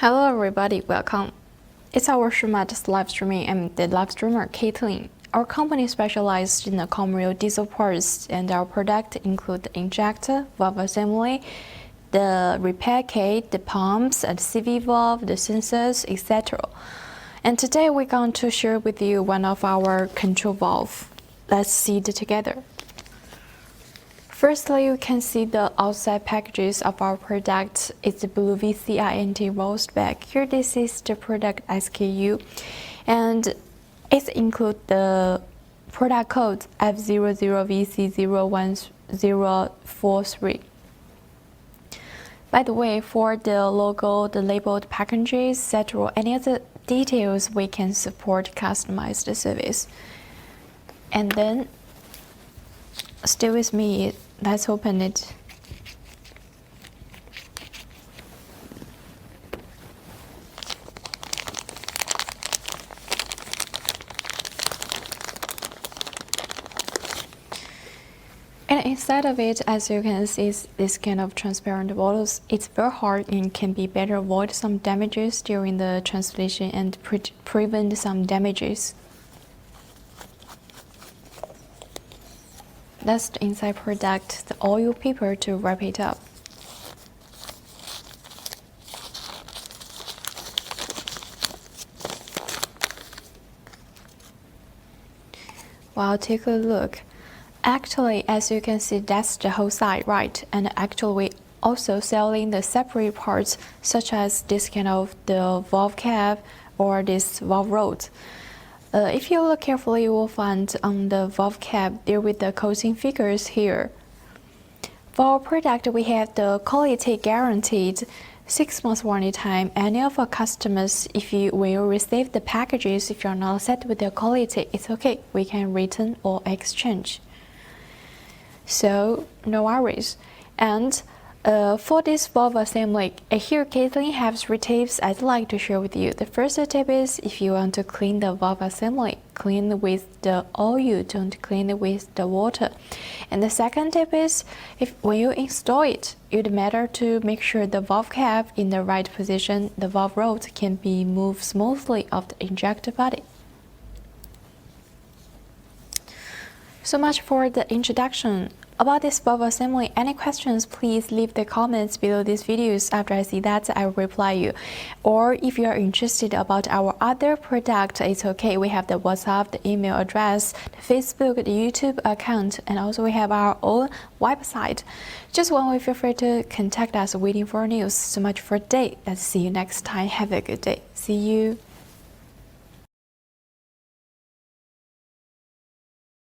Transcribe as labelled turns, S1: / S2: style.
S1: Hello everybody, welcome. It's our Shumatt live streaming. I'm the live streamer Caitlin. Our company specializes in the commercial diesel parts, and our product include the injector, valve assembly, the repair kit, the pumps, and CV valve, the sensors, etc. And today we're going to share with you one of our control valve. Let's see it together. Firstly, you can see the outside packages of our product. It's the blue VCINT roast bag. Here, this is the product SKU, and it includes the product code F00VC01043. By the way, for the logo, the labeled packages, etc., any other details, we can support customized service. And then, stay with me. Let's open it. And inside of it, as you can see, is this kind of transparent bottles. It's very hard and can be better avoid some damages during the translation and prevent some damages. That's the inside product, the oil paper to wrap it up. Wow, take a look. Actually, as you can see, that's the whole side, right? And actually, we also selling the separate parts, such as this kind of the valve cap or this valve rod. If you look carefully, you will find on the valve cap there with the coating figures here. For our product, we have the quality guaranteed 6 months warranty time. Any of our customers, if you will receive the packages, if you're not set with the quality, it's okay. We can return or exchange. So no worries. And for this valve assembly, here Caitlin has 3 tips I'd like to share with you. The first tip is if you want to clean the valve assembly, clean with the oil, don't clean it with the water. And the second tip is when you install it, it matters to make sure the valve cap in the right position, the valve rod can be moved smoothly off the injector body. So much for the introduction. About this valve assembly, any questions, please leave the comments below these videos. After I see that, I will reply you. Or if you are interested about our other product, it's okay. We have the WhatsApp, the email address, the Facebook, the YouTube account, and also we have our own website. Just one way, feel free to contact us waiting for news. So much for today. Let's see you next time. Have a good day. See you.